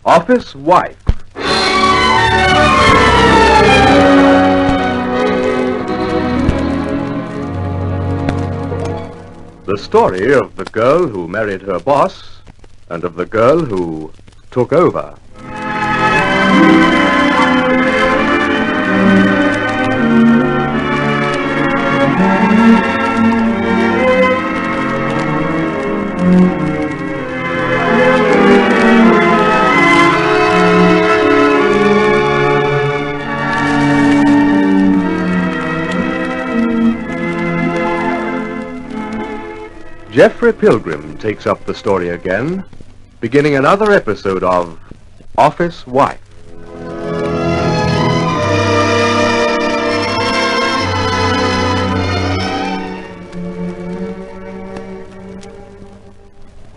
Office Wife. The story of the girl who married her boss and of the girl who took over. Geoffrey Pilgrim takes up the story again, beginning another episode of Office Wife.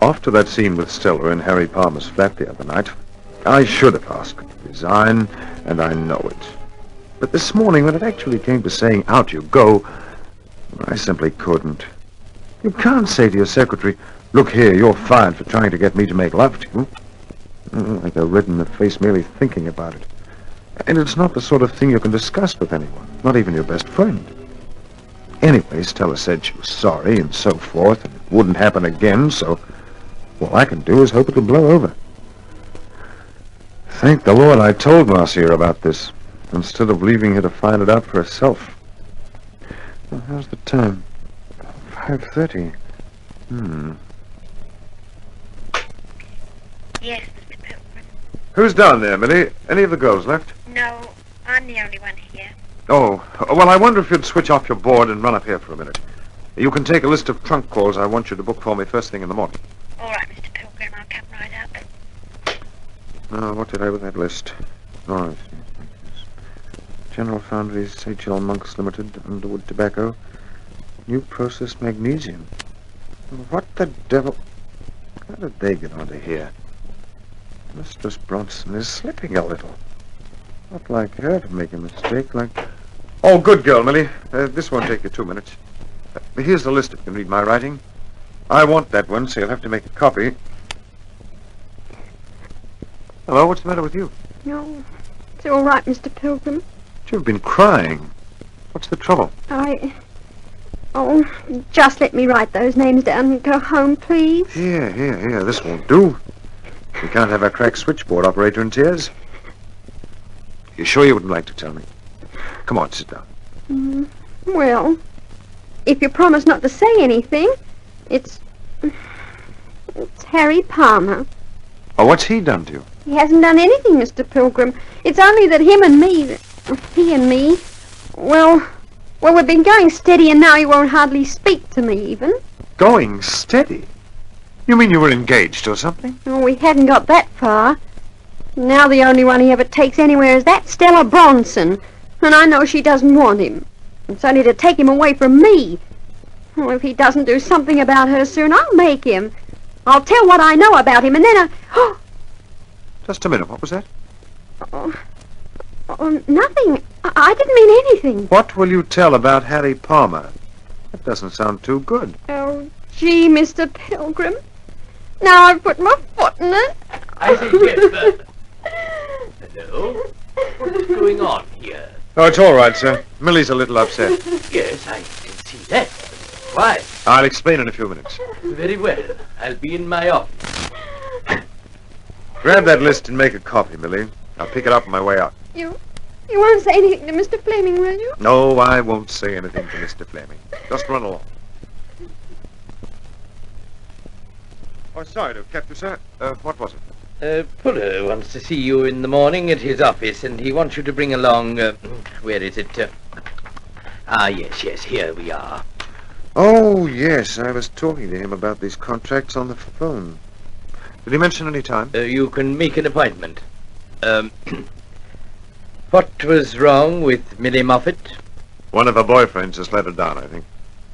After that scene with Stella in Harry Palmer's flat the other night, I should have asked her to resign, and I know it. But this morning, when it actually came to saying, out you go, I simply couldn't. You can't say to your secretary, look here, you're fired for trying to get me to make love to you. Like a red in the face merely thinking about it. And it's not the sort of thing you can discuss with anyone, not even your best friend. Anyway, Stella said she was sorry and so forth, and it wouldn't happen again, so all I can do is hope it'll blow over. Thank the Lord I told Marcia about this, instead of leaving her to find it out for herself. Well, how's the time? 5:30. Yes, Mr. Pilgrim. Who's down there, Millie? Any of the girls left? No, I'm the only one here. Oh, well, I wonder if you'd switch off your board and run up here for a minute. You can take a list of trunk calls I want you to book for me first thing in the morning. All right, Mr. Pilgrim, I'll come right up. Oh, what did I with that list? Oh, I see. General Foundries, H.L. Monks Limited, Underwood Tobacco, New Process Magnesium. What the devil? How did they get onto here? Mistress Bronson is slipping a little. Not like her to make a mistake, like... Oh, good girl, Millie. This won't take you 2 minutes. Here's the list if you can read my writing. I want that one, so you'll have to make a copy. Hello, what's the matter with you? No, it's all right, Mr. Pilgrim. You've been crying. What's the trouble? Oh, just let me write those names down and go home, please. Here, this won't do. We can't have our crack switchboard operator in tears. You sure you wouldn't like to tell me? Come on, sit down. Well, if you promise not to say anything, it's Harry Palmer. Oh, what's he done to you? He hasn't done anything, Mr. Pilgrim. It's only that he and me, well, we've been going steady and now he won't hardly speak to me even. Going steady? You mean you were engaged or something? Oh, we hadn't got that far. Now the only one he ever takes anywhere is that Stella Bronson, and I know she doesn't want him. It's only to take him away from me. Oh, if he doesn't do something about her soon, I'll make him. I'll tell what I know about him, and then Just a minute, what was that? Nothing. I didn't mean anything. What will you tell about Harry Palmer? That doesn't sound too good. Oh, gee, Mr. Pilgrim. Now I've put my foot in it. I say, Jeff, hello? What's going on here? Oh, it's all right, sir. Millie's a little upset. Yes, I can see that. Why? I'll explain in a few minutes. Very well. I'll be in my office. Grab that list and make a copy, Millie. I'll pick it up on my way out. You won't say anything to Mr. Fleming, will you? No, I won't say anything to Mr. Fleming. Just run along. Oh, sorry to have kept you, sir. What was it? Fuller wants to see you in the morning at his office, and he wants you to bring along, where is it? Yes, here we are. Oh, yes, I was talking to him about these contracts on the phone. Did he mention any time? You can make an appointment. What was wrong with Millie Moffat? One of her boyfriends has let her down, I think.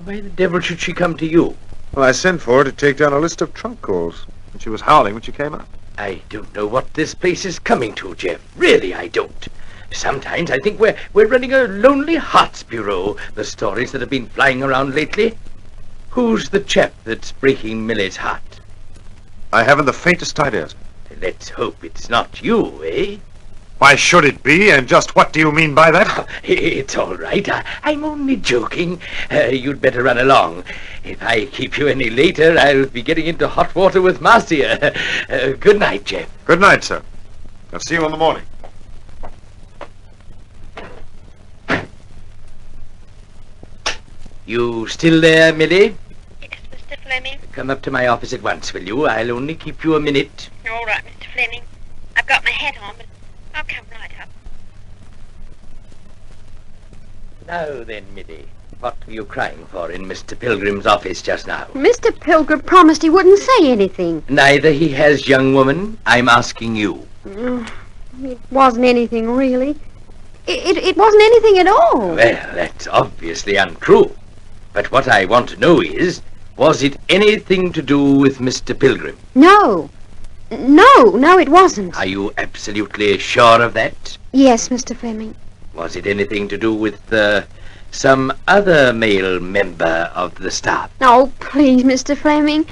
Why the devil should she come to you? Well, I sent for her to take down a list of trunk calls, and she was howling when she came up. I don't know what this place is coming to, Jeff. Really, I don't. Sometimes I think we're running a Lonely Hearts Bureau, the stories that have been flying around lately. Who's the chap that's breaking Millie's heart? I haven't the faintest idea. Let's hope it's not you, eh? Why should it be, and just what do you mean by that? It's all right. I'm only joking. You'd better run along. If I keep you any later, I'll be getting into hot water with Marcia. Good night, Jeff. Good night, sir. I'll see you in the morning. You still there, Millie? Yes, Mr. Fleming. Come up to my office at once, will you? I'll only keep you a minute. All right, Mr. Fleming. I've got my hat on, but I'll come right up. Now then, Millie, what were you crying for in Mr. Pilgrim's office just now? Mr. Pilgrim promised he wouldn't say anything. Neither he has, young woman. I'm asking you. It wasn't anything, really. It wasn't anything at all. Well, that's obviously untrue. But what I want to know is, was it anything to do with Mr. Pilgrim? No, it wasn't. Are you absolutely sure of that? Yes, Mr. Fleming. Was it anything to do with some other male member of the staff? Oh, please, Mr. Fleming.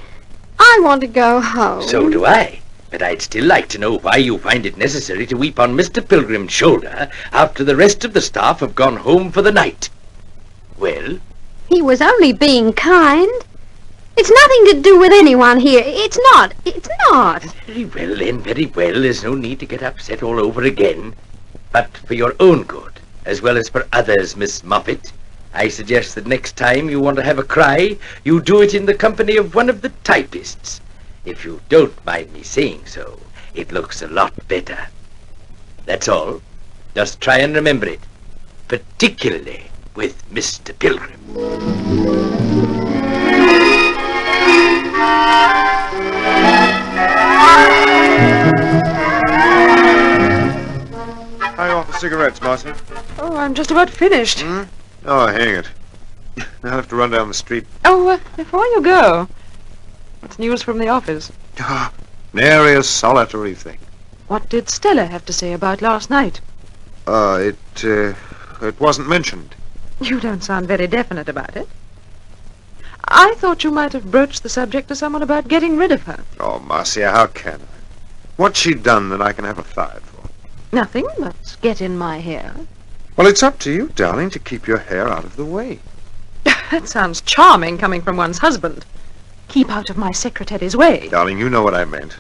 I want to go home. So do I. But I'd still like to know why you find it necessary to weep on Mr. Pilgrim's shoulder after the rest of the staff have gone home for the night. Well? He was only being kind. It's nothing to do with anyone here. It's not. Very well, then, very well. There's no need to get upset all over again. But for your own good, as well as for others, Miss Moffat, I suggest that next time you want to have a cry, you do it in the company of one of the typists. If you don't mind me saying so, it looks a lot better. That's all. Just try and remember it. Particularly with Mr. Pilgrim. I offer cigarettes, Marcia. Oh, I'm just about finished. Oh, hang it. I'll have to run down the street. Oh, before you go, what's news from the office? Nary a solitary thing. What did Stella have to say about last night? It wasn't mentioned. You don't sound very definite about it. I thought you might have broached the subject to someone about getting rid of her. Oh, Marcia, how can I? What's she done that I can have a fired for? Nothing but get in my hair. Well, it's up to you, darling, to keep your hair out of the way. That sounds charming coming from one's husband. Keep out of my secretary's way. Darling, you know what I meant.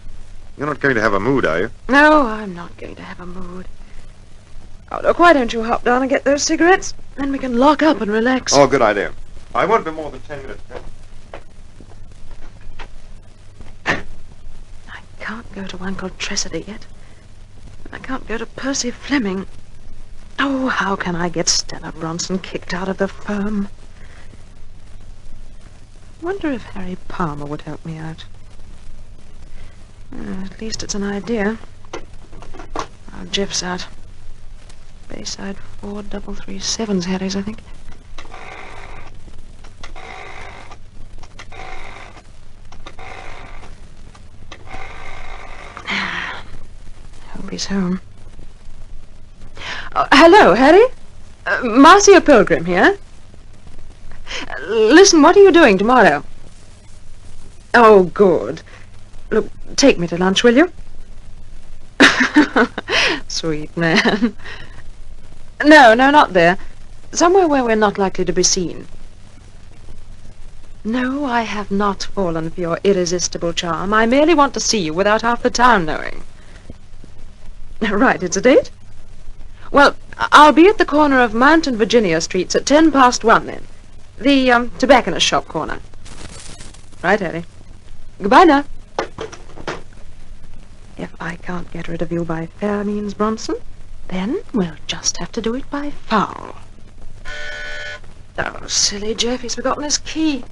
You're not going to have a mood, are you? No, I'm not going to have a mood. Oh, look, why don't you hop down and get those cigarettes? Then we can lock up and relax. Oh, good idea. I won't be more than 10 minutes. I can't go to Uncle Tressady yet. I can't go to Percy Fleming. Oh, how can I get Stella Bronson kicked out of the firm? Wonder if Harry Palmer would help me out. At least it's an idea. Oh, Jeff's out. Bayside 4337's Harry's, I think. Hope he's home. Hello, Harry? Marcia Pilgrim here. Listen, what are you doing tomorrow? Oh, good. Look, take me to lunch, will you? Sweet man. No, not there. Somewhere where we're not likely to be seen. No, I have not fallen for your irresistible charm. I merely want to see you without half the town knowing. Right, it's a date? Well, I'll be at the corner of Mount and Virginia Streets at 1:10 then. The tobacconist shop corner. Right, Harry. Goodbye now. If I can't get rid of you by fair means, Bronson, then we'll just have to do it by foul. Oh, silly Jeff, he's forgotten his key.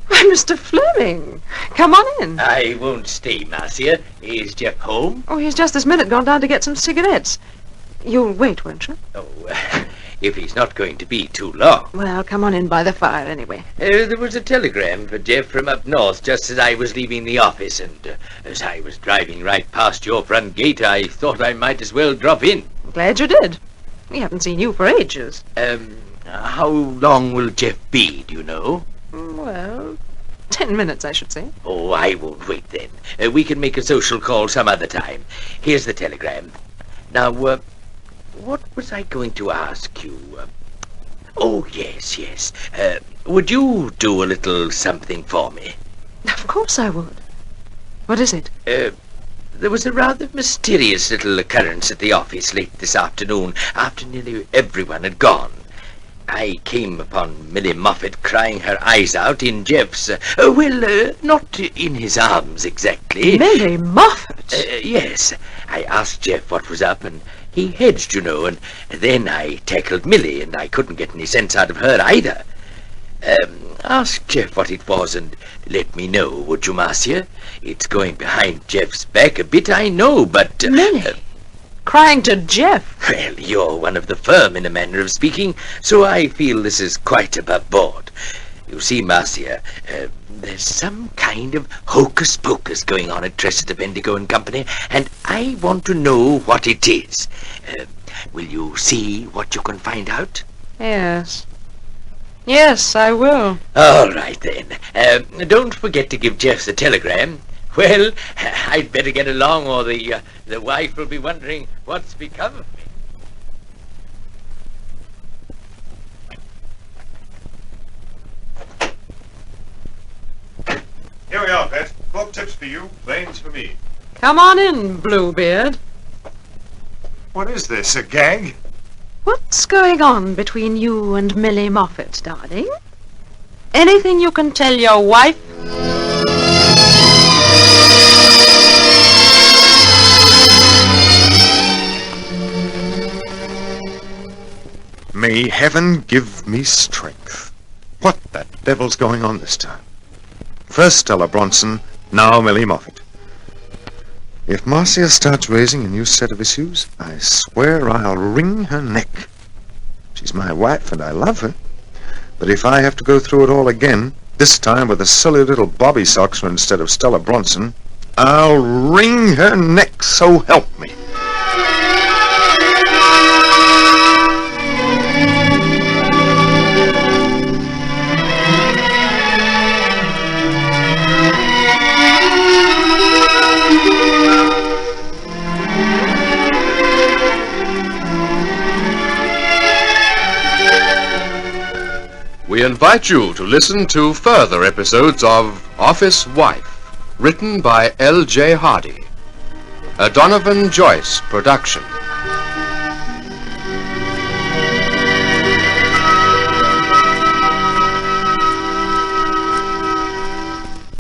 Why, Mr. Fleming, come on in. I won't stay, Marcia. Is Jeff home? Oh, he's just this minute gone down to get some cigarettes. You'll wait, won't you? Oh, if he's not going to be too long. Well, come on in by the fire anyway. There was a telegram for Jeff from up north just as I was leaving the office, and as I was driving right past your front gate, I thought I might as well drop in. Glad you did. We haven't seen you for ages. How long will Jeff be, do you know? Well, 10 minutes, I should say. Oh, I won't wait then. We can make a social call some other time. Here's the telegram. Now, what was I going to ask you? Oh, yes. Would you do a little something for me? Of course I would. What is it? There was a rather mysterious little occurrence at the office late this afternoon, after nearly everyone had gone. I came upon Millie Moffat crying her eyes out in Jeff's, not in his arms exactly. Millie Moffat? Yes. I asked Jeff what was up, and he hedged, you know, and then I tackled Millie, and I couldn't get any sense out of her either. Ask Jeff what it was and let me know, would you, Marcia? It's going behind Jeff's back a bit, I know, but... Millie? Crying to Jeff? Well, you're one of the firm, in a manner of speaking, so I feel this is quite above board. You see, Marcia, there's some kind of hocus-pocus going on at Tressida, Bendigo and Company, and I want to know what it is. Will you see what you can find out? Yes. Yes, I will. All right, then. Don't forget to give Jeff the telegram. Well, I'd better get along, or the wife will be wondering what's become of me. Here we are, Pet. 12 tips for you, planes for me. Come on in, Bluebeard. What is this, a gag? What's going on between you and Millie Moffat, darling? Anything you can tell your wife? May heaven give me strength. What the devil's going on this time? First Stella Bronson, now Millie Moffat. If Marcia starts raising a new set of issues, I swear I'll wring her neck. She's my wife and I love her. But if I have to go through it all again, this time with a silly little Bobby Soxer instead of Stella Bronson, I'll wring her neck, so help me. We invite you to listen to further episodes of Office Wife, written by L.J. Hardy, a Donovan Joyce production.